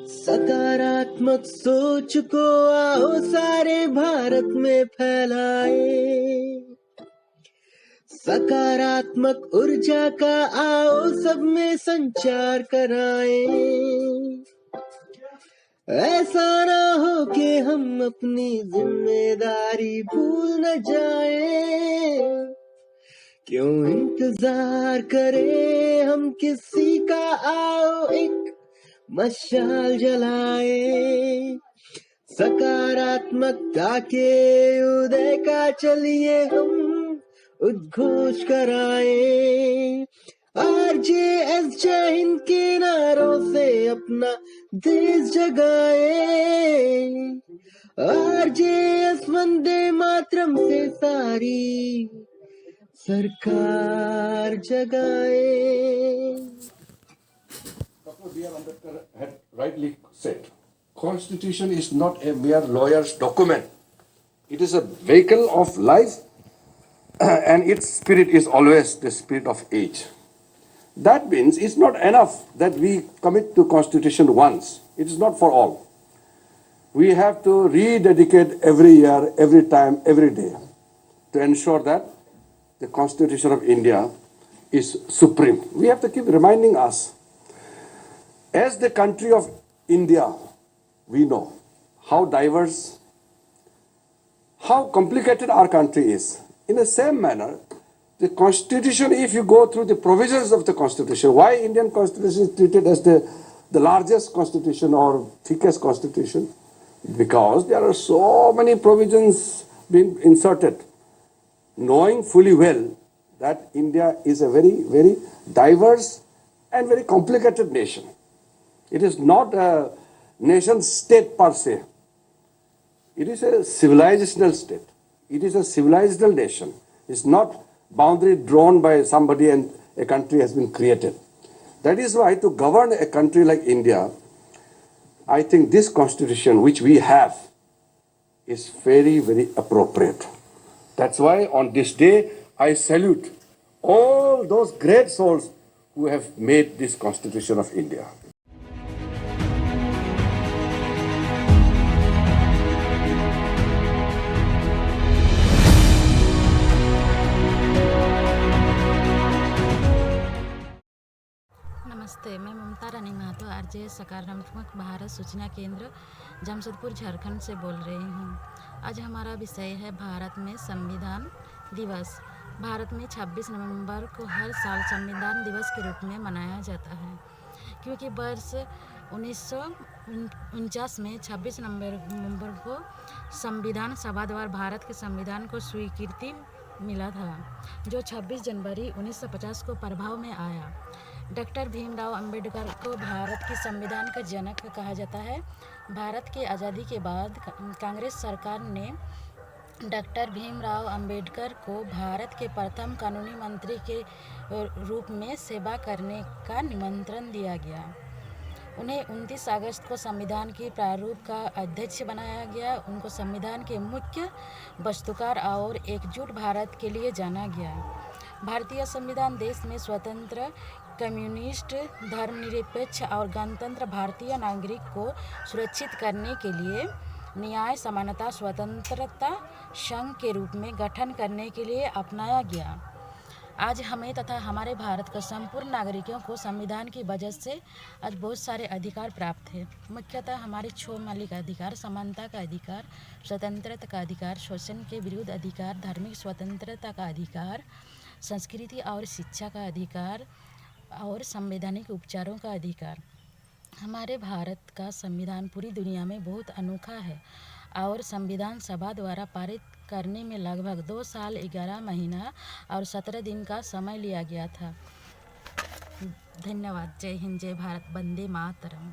सकारात्मक सोच को आओ सारे भारत में फैलाए, सकारात्मक ऊर्जा का आओ सब में संचार कराए। ऐसा ना हो कि हम अपनी जिम्मेदारी भूल न जाए, क्यों इंतजार करें हम किसी का, आओ एक मशाल जलाए। सकारात्मकता के उदय का चलिए हम उद्घोष कराए। RJS जय हिंद के नारों से अपना देश जगाए, RJS वंदे मातरम से सारी सरकार जगाए। Dr. B.R. Ambedkar had rightly said, Constitution is not a mere lawyer's document. It is a vehicle of life and its spirit is always the spirit of age. That means it's not enough that we commit to Constitution once. It is not for all. We have to rededicate every year, every time, every day to ensure that the Constitution of India is supreme. We have to keep reminding us. As the country of India, we know how diverse, how complicated our country is. In the same manner, the Constitution, if you go through the provisions of the Constitution, why Indian Constitution is treated as the largest Constitution or thickest Constitution? Because there are so many provisions being inserted, knowing fully well that India is a very, very diverse and very complicated nation. It is not a nation state per se. It is a civilizational state. It is a civilizational nation. It's not boundary drawn by somebody and a country has been created. That is why to govern a country like India, I think this constitution which we have is very, very appropriate. That's why on this day, I salute all those great souls who have made this constitution of India. नमस्ते, मैं ममता रानी Mahato RJS सकारात्मक भारत सूचना केंद्र जमशेदपुर झारखंड से बोल रही हूँ। आज हमारा विषय है भारत में संविधान दिवस। भारत में 26 नवंबर को हर साल संविधान दिवस के रूप में मनाया जाता है, क्योंकि वर्ष 1949 में 26 नवंबर को संविधान सभा द्वारा भारत के संविधान को स्वीकृति मिला था, जो 26 जनवरी 1950 को प्रभाव में आया। डॉक्टर भीमराव अंबेडकर को भारत के संविधान का जनक कहा जाता है। भारत की आज़ादी के बाद कांग्रेस सरकार ने डॉक्टर भीमराव अंबेडकर को भारत के प्रथम कानूनी मंत्री के रूप में सेवा करने का निमंत्रण दिया गया। उन्हें 29 अगस्त को संविधान की प्रारूप का अध्यक्ष बनाया गया। उनको संविधान के मुख्य वस्तुकार और एकजुट भारत के लिए जाना गया। भारतीय संविधान देश में स्वतंत्र, कम्युनिस्ट, धर्मनिरपेक्ष और गणतंत्र भारतीय नागरिक को सुरक्षित करने के लिए न्याय, समानता, स्वतंत्रता संघ के रूप में गठन करने के लिए अपनाया गया। आज हमें तथा हमारे भारत के संपूर्ण नागरिकों को संविधान की वजह से आज बहुत सारे अधिकार प्राप्त हैं। मुख्यतः हमारे 6 मौलिक अधिकार: समानता का अधिकार, स्वतंत्रता का अधिकार, शोषण के विरुद्ध अधिकार, धार्मिक स्वतंत्रता का अधिकार, संस्कृति और शिक्षा का अधिकार और संवैधानिक उपचारों का अधिकार। हमारे भारत का संविधान पूरी दुनिया में बहुत अनोखा है और संविधान सभा द्वारा पारित करने में लगभग 2 साल 11 महीना और 17 दिन का समय लिया गया था। धन्यवाद। जय हिंद, जय भारत, वंदे मातरम।